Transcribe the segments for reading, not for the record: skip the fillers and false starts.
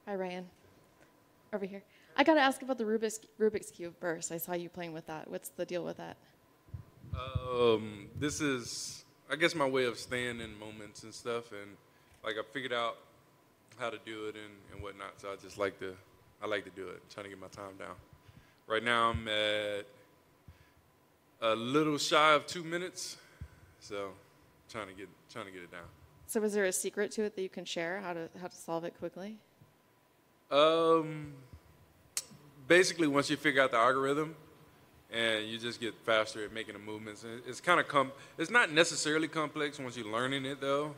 Hi, Ryan. Over here. I got to ask about the Rubik's Cube first. I saw you playing with that. What's the deal with that? This is, I guess, my way of staying in moments and stuff, and like I figured out how to do it and whatnot. So I like to do it. Trying to get my time down. Right now I'm at a little shy of 2 minutes, so trying to get it down. So was there a secret to it that you can share, how to solve it quickly? Basically, once you figure out the algorithm, and you just get faster at making the movements. It's kind of it's not necessarily complex once you're learning it, though.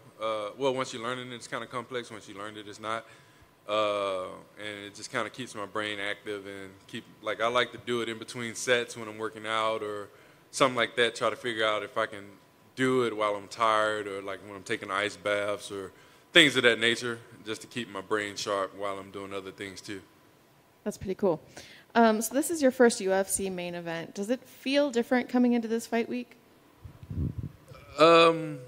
Well, once you're learning it, it's kind of complex. Once you learn it, it's not. And it just kind of keeps my brain active and I like to do it in between sets when I'm working out or something like that. Try to figure out if I can do it while I'm tired or like when I'm taking ice baths or things of that nature, just to keep my brain sharp while I'm doing other things too. That's pretty cool. So this is your first UFC main event. Does it feel different coming into this fight week? I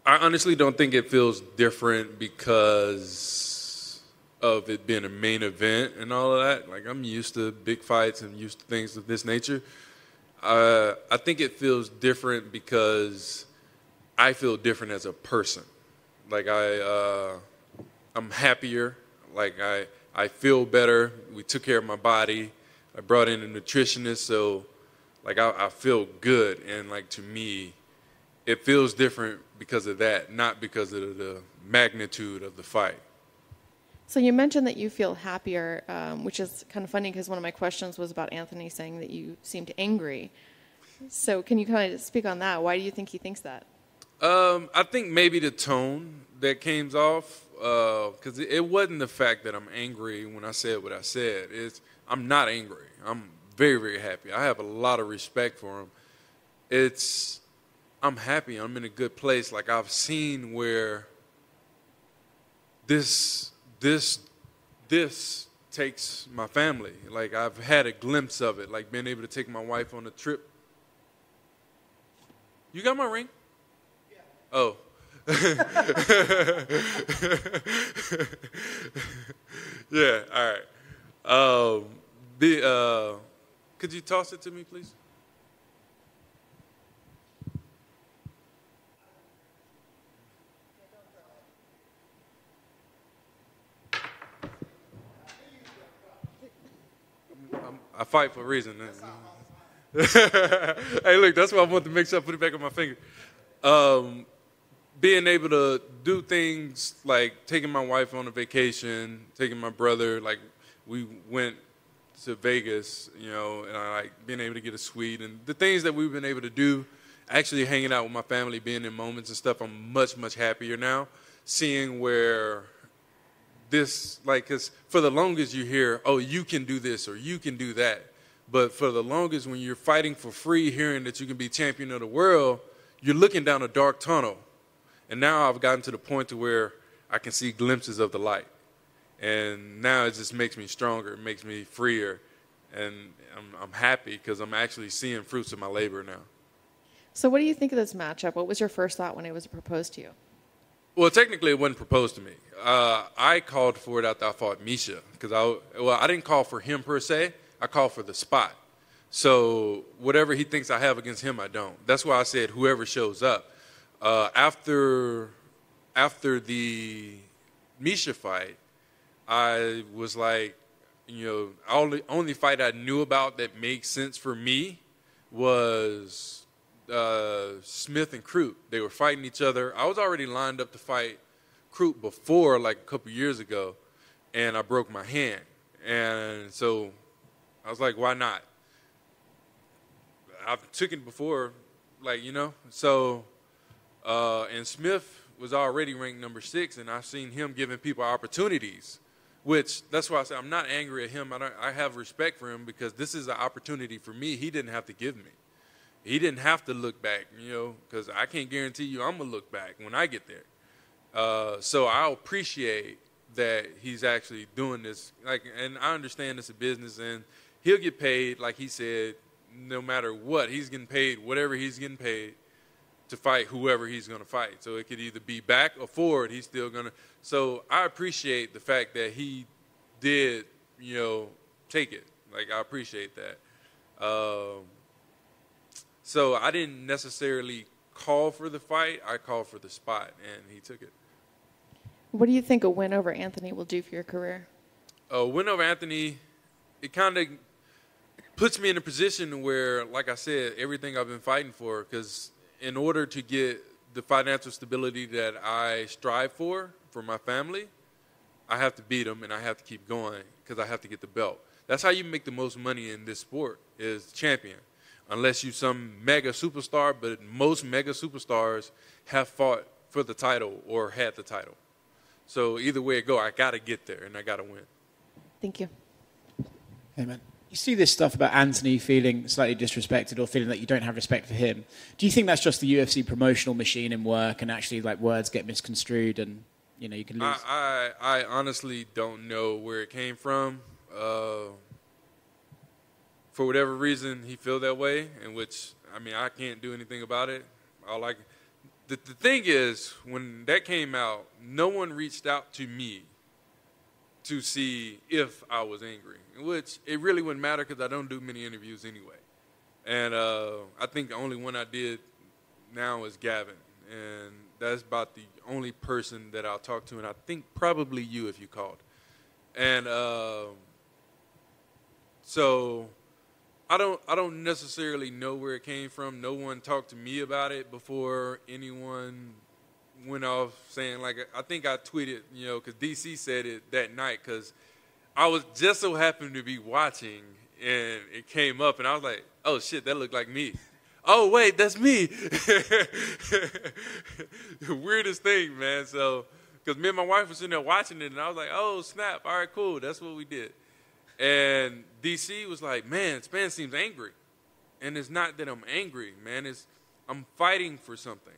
honestly don't think it feels different because of it being a main event and all of that. Like, I'm used to big fights and used to things of this nature. I think it feels different because I feel different as a person. Like, I'm happier. Like, I feel better. We took care of my body. I brought in a nutritionist, so like I feel good. And like to me, it feels different because of that, not because of the magnitude of the fight. So you mentioned that you feel happier, which is kind of funny because one of my questions was about Anthony saying that you seemed angry. So can you kind of speak on that? Why do you think he thinks that? I think maybe the tone that came off, because it wasn't the fact that I'm angry when I said what I said. I'm not angry. I'm very, very happy. I have a lot of respect for him. I'm happy. I'm in a good place. Like, I've seen where this takes my family. Like, I've had a glimpse of it, like being able to take my wife on a trip. You got my ring? Yeah. Oh. Yeah, all right. Could you toss it to me, please? I fight for a reason. Hey, look, that's why I want to make sure I put it back on my finger. Being able to do things like taking my wife on a vacation, taking my brother, like we went to Vegas, and I like being able to get a suite and the things that we've been able to do, actually hanging out with my family, being in moments and stuff, I'm much, much happier now. Seeing where this, like, because for the longest you hear, oh, you can do this or you can do that. But for the longest, when you're fighting for free, hearing that you can be champion of the world, you're looking down a dark tunnel. And now I've gotten to the point to where I can see glimpses of the light. And now it just makes me stronger. It makes me freer. And I'm happy because I'm actually seeing fruits of my labor now. So what do you think of this matchup? What was your first thought when it was proposed to you? Well, technically it wasn't proposed to me. I called for it after I fought Misha. Because I didn't call for him per se. I called for the spot. So whatever he thinks I have against him, I don't. That's why I said whoever shows up. After the Misha fight, I was like, only fight I knew about that makes sense for me was Smith and Crute. They were fighting each other. I was already lined up to fight Crute before, like a couple years ago, and I broke my hand. And so I was like, why not? I've taken it before, so... and Smith was already ranked number 6, and I've seen him giving people opportunities, which that's why I say I'm not angry at him. I have respect for him because this is an opportunity for me he didn't have to give me. He didn't have to look back, because I can't guarantee you I'm going to look back when I get there. So I appreciate that he's actually doing this. Like, and I understand it's a business, and he'll get paid, like he said, no matter what. He's getting paid whatever he's getting paid to fight whoever he's going to fight. So it could either be back or forward. He's still going to. So I appreciate the fact that he did, take it. Like, I appreciate that. So I didn't necessarily call for the fight. I called for the spot, and he took it. What do you think a win over Anthony will do for your career? A win over Anthony, it kind of puts me in a position where, like I said, everything I've been fighting for, because in order to get the financial stability that I strive for my family, I have to beat them and I have to keep going because I have to get the belt. That's how you make the most money in this sport, is champion. Unless you're some mega superstar, but most mega superstars have fought for the title or had the title. So either way it go, I got to get there and I got to win. Thank you. Amen. You see this stuff about Anthony feeling slightly disrespected or feeling that you don't have respect for him. Do you think that's just the UFC promotional machine in work, and actually like words get misconstrued and you can lose? I honestly don't know where it came from. For whatever reason, he feel that way, in which, I can't do anything about it. The thing is, when that came out, no one reached out to me to see if I was angry, which it really wouldn't matter because I don't do many interviews anyway. And I think the only one I did now is Gavin, and that's about the only person that I'll talk to, and I think probably you if you called. And so I don't necessarily know where it came from. No one talked to me about it before anyone went off saying, like, I think I tweeted, because DC said it that night, because I was just so happened to be watching, and it came up, and I was like, oh, shit, that looked like me. Oh, wait, that's me. The weirdest thing, man. So, because me and my wife were sitting there watching it, and I was like, oh, snap, all right, cool, that's what we did. And DC was like, man, Spann seems angry. And it's not that I'm angry, man. I'm fighting for something.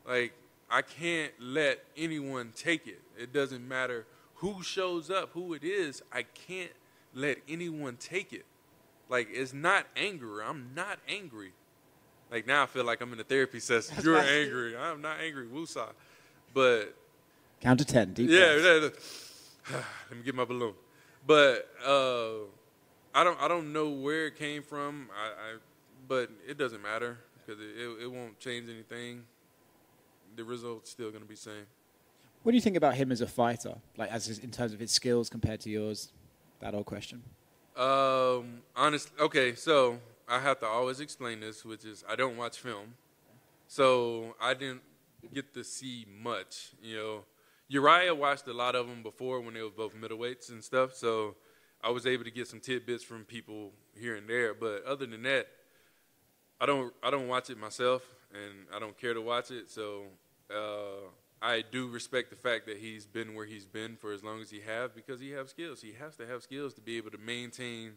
Like, I can't let anyone take it. It doesn't matter who shows up, who it is. I can't let anyone take it. Like, it's not anger. I'm not angry. Like, now I feel like I'm in a therapy session. You're angry. I'm not angry. Woosah. But count to 10. Deep yeah. Let me get my balloon. But I don't know where it came from. But it doesn't matter because it won't change anything. The result's still going to be the same. What do you think about him as a fighter, like in terms of his skills compared to yours? That old question. Okay, so I have to always explain this, which is I don't watch film, so I didn't get to see much. Uriah watched a lot of them before when they were both middleweights and stuff, so I was able to get some tidbits from people here and there. But other than that, I don't watch it myself, and I don't care to watch it. So I do respect the fact that he's been where he's been for as long as he has, because he has skills. He has to have skills to be able to maintain,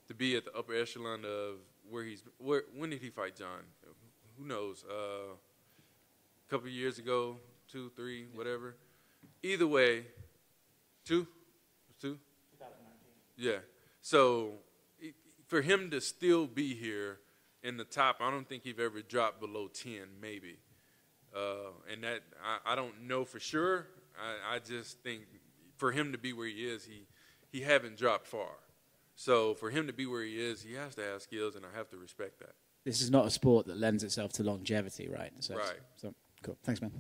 to be at the upper echelon of where he's. When did he fight John? Who knows? A couple of years ago, 2, 3, whatever. Either way, 2? 2019. Yeah. So for him to still be here in the top, I don't think he've ever dropped below 10, maybe. And that I don't know for sure. I just think for him to be where he is, he haven't dropped far. So for him to be where he is, he has to have skills, and I have to respect that. This is not a sport that lends itself to longevity, right? So, right. So cool. Thanks, man.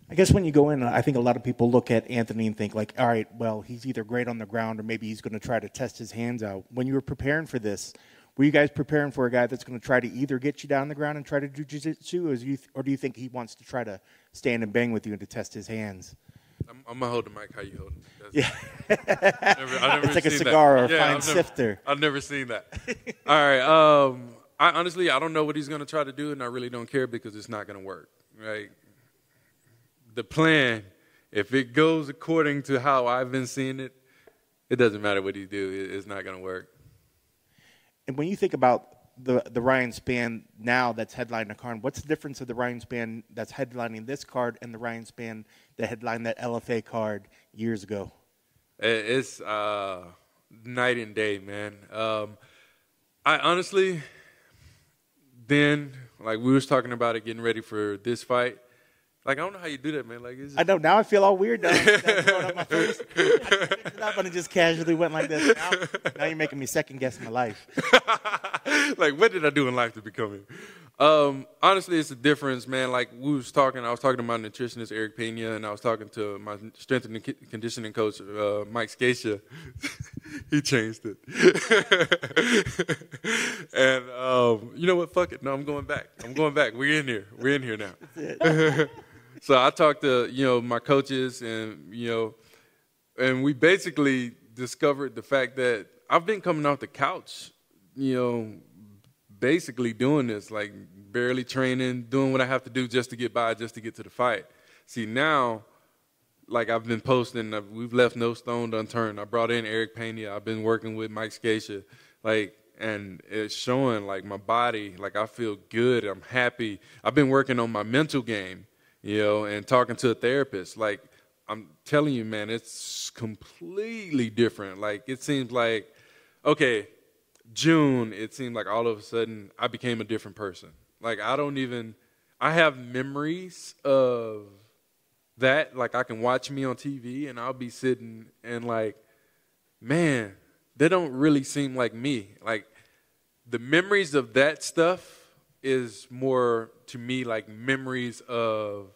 I guess when you go in, I think a lot of people look at Anthony and think like, all right, well, he's either great on the ground or maybe he's going to try to test his hands out. When you were preparing for this, were you guys preparing for a guy that's going to try to either get you down on the ground and try to do jiu-jitsu, or do you think he wants to try to stand and bang with you and to test his hands? I'm going to hold the mic. How you hold it? Yeah. I've never it's like a seen cigar that. or a fine sifter. I've never seen that. All right. I don't know what he's going to try to do, and I really don't care because it's not going to work. Right? The plan, if it goes according to how I've been seeing it, it doesn't matter what he do. It's not going to work. And when you think about the Ryan Spann now that's headlining a card, what's the difference of the Ryan Spann that's headlining this card and the Ryan Spann that headlined that LFA card years ago? It's night and day, man. I honestly, then, like we was talking about it, getting ready for this fight. Like, I don't know how you do that, man. Like, it's I know. Now I feel all weird. That's going up my face. I picked it up and it just casually went like this. Now you're making me second guess my life. like, what did I do in life to become him? Honestly, it's a difference, man. Like, I was talking to my nutritionist, Eric Pena, and I was talking to my strength and conditioning coach, Mike Scacia. He changed it. And you know what? Fuck it. No, I'm going back. We're in here. We're in here now. So I talked to, my coaches and, and we basically discovered the fact that I've been coming off the couch, basically doing this, like barely training, doing what I have to do just to get by, just to get to the fight. See, now, like I've been posting, we've left no stone unturned. I brought in Eric Pena. I've been working with Mike Scacia, and it's showing like my body, like I feel good. I'm happy. I've been working on my mental game, and talking to a therapist. Like I'm telling you, man, it's completely different. Like it seems like, okay, June, it seemed like all of a sudden I became a different person. Like I have memories of that. Like I can watch me on TV and I'll be sitting and like, man, they don't really seem like me. Like the memories of that stuff is more to me like memories of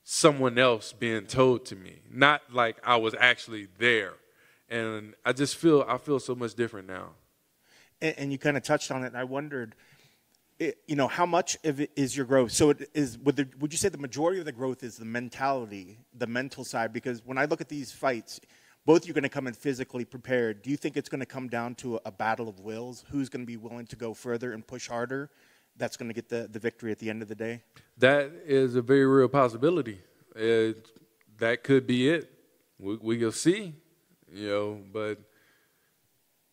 someone else being told to me, not like I was actually there. And I feel so much different now. And you kind of touched on it, and I wondered, how much of it is your growth? So it is. Would you say the majority of the growth is the mentality, the mental side? Because when I look at these fights, both you're going to come in physically prepared. Do you think it's going to come down to a battle of wills? Who's going to be willing to go further and push harder? That's going to get the victory at the end of the day? That is a very real possibility. That could be it. We will see, but,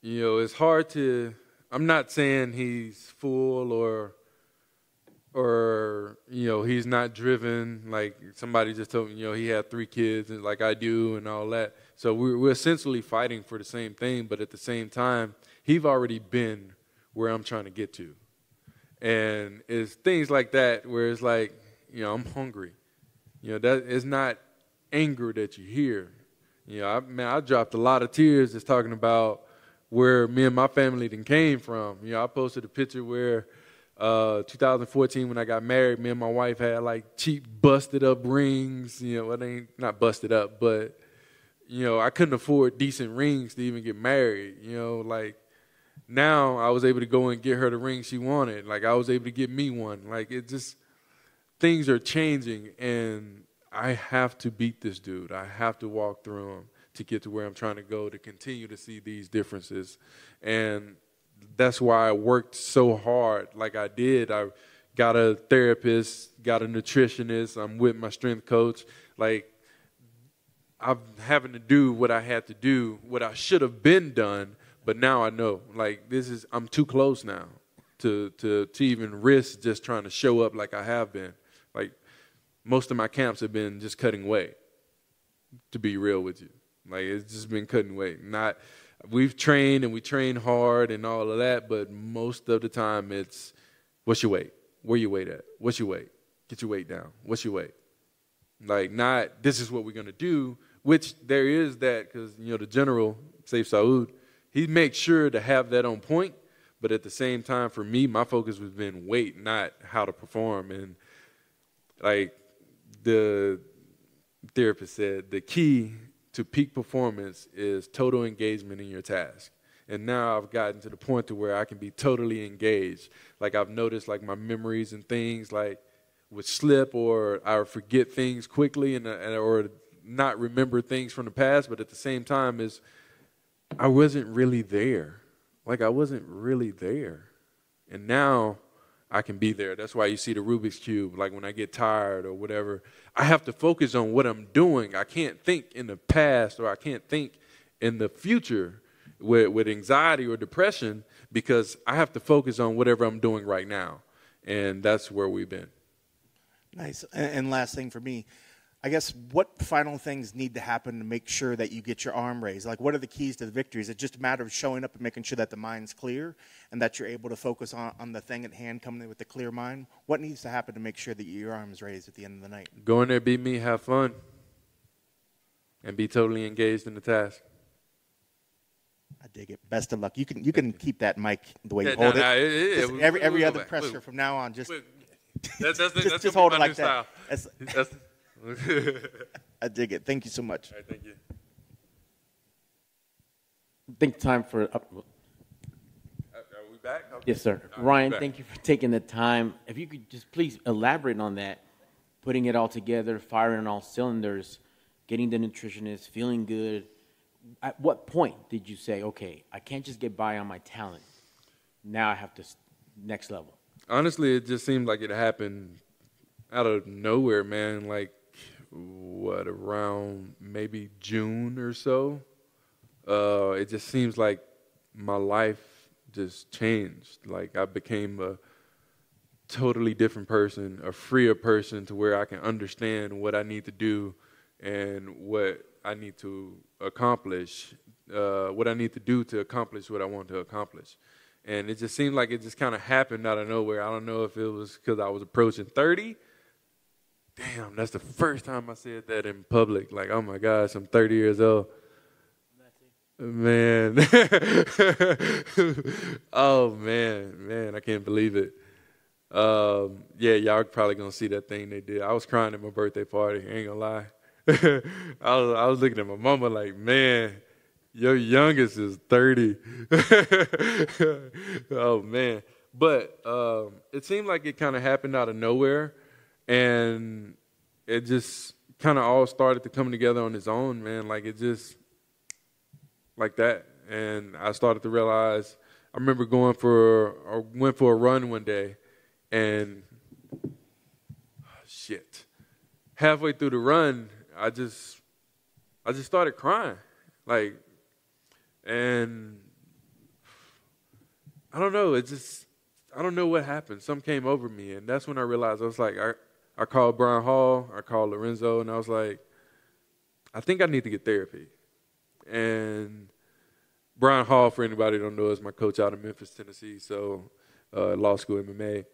it's hard to – I'm not saying he's full or he's not driven. Like somebody just told me, he had 3 kids like I do and all that. So we're essentially fighting for the same thing, but at the same time, he's already been where I'm trying to get to. And it's things like that where it's like, I'm hungry. That is not anger that you hear. I dropped a lot of tears just talking about where me and my family then came from. I posted a picture where 2014 when I got married, me and my wife had like cheap busted up rings. It ain't not busted up, but I couldn't afford decent rings to even get married. Like now I was able to go and get her the ring she wanted. Like I was able to get me one. Like it just, things are changing and I have to beat this dude. I have to walk through him to get to where I'm trying to go, to continue to see these differences. And that's why I worked so hard like I did. I got a therapist, got a nutritionist. I'm with my strength coach. Like, I'm having to do what I had to do, what I should have been done, but now I know. Like, I'm too close now to even risk just trying to show up like I have been. Like, most of my camps have been just cutting weight, to be real with you. Like, it's just been cutting weight. We've trained and we train hard and all of that, but most of the time it's, what's your weight? Where your weight at? What's your weight? Get your weight down. What's your weight? Like, not, this is what we're going to do, which there is that because, the general, Saif Saud, he makes sure to have that on point, but at the same time, for me, my focus has been weight, not how to perform. And, like, the therapist said, the key to peak performance is total engagement in your task. And now I've gotten to the point to where I can be totally engaged. Like I've noticed like my memories and things like would slip or I would forget things quickly or not remember things from the past. But at the same time I wasn't really there. Like I wasn't really there. And now I can be there. That's why you see the Rubiks Cube. Like when I get tired or whatever, I have to focus on what I'm doing. I can't think in the past or I can't think in the future with anxiety or depression because I have to focus on whatever I'm doing right now. And that's where we've been. Nice. And last thing for me, I guess what final things need to happen to make sure that you get your arm raised? Like, what are the keys to the victory? Is it just a matter of showing up and making sure that the mind's clear and that you're able to focus on the thing at hand, coming in with a clear mind? What needs to happen to make sure that your arm is raised at the end of the night? Go in there, beat me, have fun, and be totally engaged in the task. I dig it. Best of luck. You can keep that mic the way you hold it. Every other presser from now on, just just hold it like that. I dig it. Thank you so much. All right, thank you. I think time for. Are we back? Okay. Yes, sir. Ryan, thank you for taking the time. If you could just please elaborate on that, putting it all together, firing on all cylinders, getting the nutritionist, feeling good. At what point did you say, okay, I can't just get by on my talent. Now I have to next level? Honestly, it just seemed like it happened out of nowhere, man. Like, around maybe June or so. It just seems like my life just changed. Like, I became a totally different person, a freer person, to where I can understand what I need to do and what I need to accomplish, what I need to do to accomplish what I want to accomplish. And it just seemed like it just kind of happened out of nowhere. I don't know if it was because I was approaching 30. Damn, that's the first time I said that in public. Like, oh my gosh, I'm 30 years old. Man. Oh, man, I can't believe it. Yeah, y'all probably going to see that thing they did. I was crying at my birthday party, ain't going to lie. I was looking at my mama like, man, your youngest is 30. Oh, man. But it seemed like it kind of happened out of nowhere. And it just kind of all started to come together on its own, man. Like, it just, like that. And I started to realize, I remember went for a run one day, and halfway through the run, I just started crying. Like, and I don't know, I don't know what happened. Something came over me, and that's when I realized, I was like, I called Brian Hall, I called Lorenzo, and I was like, I think I need to get therapy. And Brian Hall, for anybody who don't know, is my coach out of Memphis, Tennessee, so law school MMA.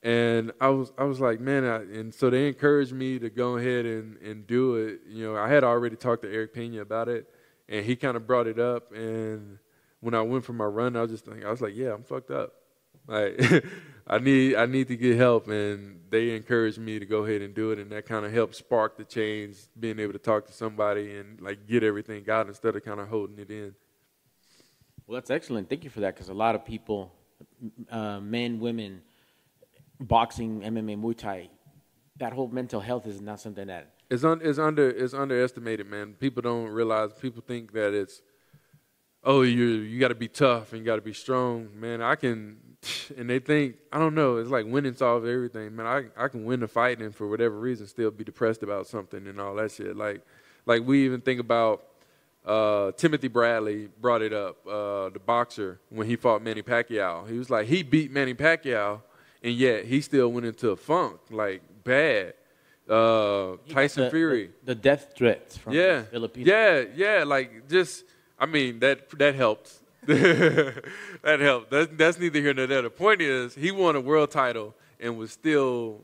And I was like, man, and so they encouraged me to go ahead and do it. You know, I had already talked to Eric Pena about it, and he kind of brought it up. And when I went for my run, I was like, yeah, I'm fucked up. Like, I need to get help, and they encouraged me to go ahead and do it, and that kind of helped spark the change, being able to talk to somebody and like get everything out instead of kind of holding it in. Well, that's excellent. Thank you for that, because a lot of people, men, women, boxing, MMA, Muay Thai, that whole mental health is not something that is underestimated, man. People don't realize. People think that it's, oh, you got to be tough and you got to be strong, man. And they think, I don't know, it's like winning solves everything, man. I can win a fight and for whatever reason still be depressed about something and all that shit. Like we even think about Timothy Bradley brought it up, the boxer, when he fought Manny Pacquiao. He was like, he beat Manny Pacquiao, and yet he still went into a funk, like bad. Tyson Fury. The death threats from the Philippines. Yeah, like just, I mean, that helped. That helped. That's neither here nor there. The point is, he won a world title and was still,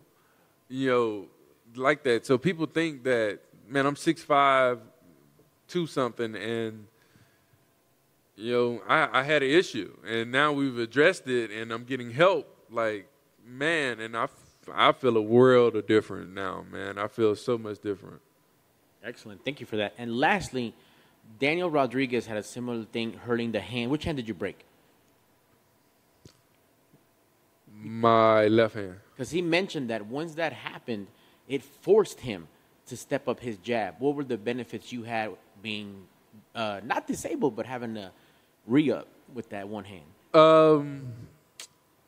like that. So people think that, man, I'm 6'5", 2-something, and, I had an issue. And now we've addressed it, and I'm getting help. Like, man, and I feel a world of different now, man. I feel so much different. Excellent. Thank you for that. And lastly, Daniel Rodriguez had a similar thing, hurting the hand. Which hand did you break? My left hand. Because he mentioned that once that happened, it forced him to step up his jab. What were the benefits you had being not disabled, but having to re-up with that one hand?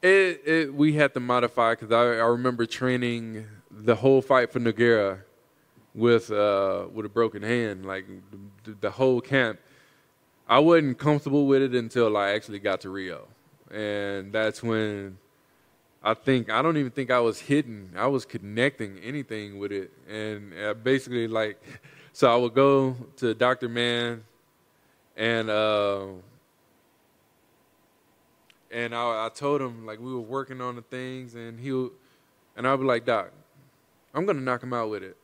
We had to modify, because I remember training the whole fight for Nogueira with a broken hand, like the whole camp. I wasn't comfortable with it until I actually got to Rio, and that's when I don't even think I was hitting. I was connecting anything with it. And basically, like, so I would go to Dr. Mann, and I told him, like, we were working on the things, and I'd be like, Doc, I'm going to knock him out with it.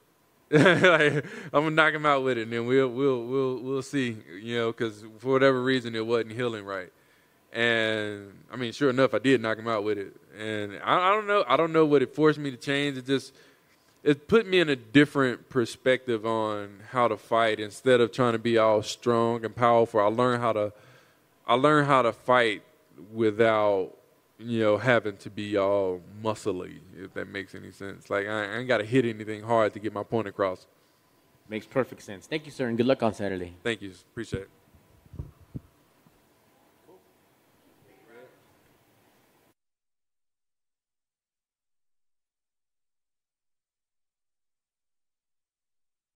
Like, I'm going to knock him out with it, and then we'll see, you know, because for whatever reason, it wasn't healing right. And I mean, sure enough, I did knock him out with it. And I don't know what it forced me to change. It put me in a different perspective on how to fight. Instead of trying to be all strong and powerful, I learned how to fight without, you know, having to be all muscly, if that makes any sense. Like, I ain't got to hit anything hard to get my point across. Makes perfect sense. Thank you, sir, and good luck on Saturday. Thank you. Appreciate it.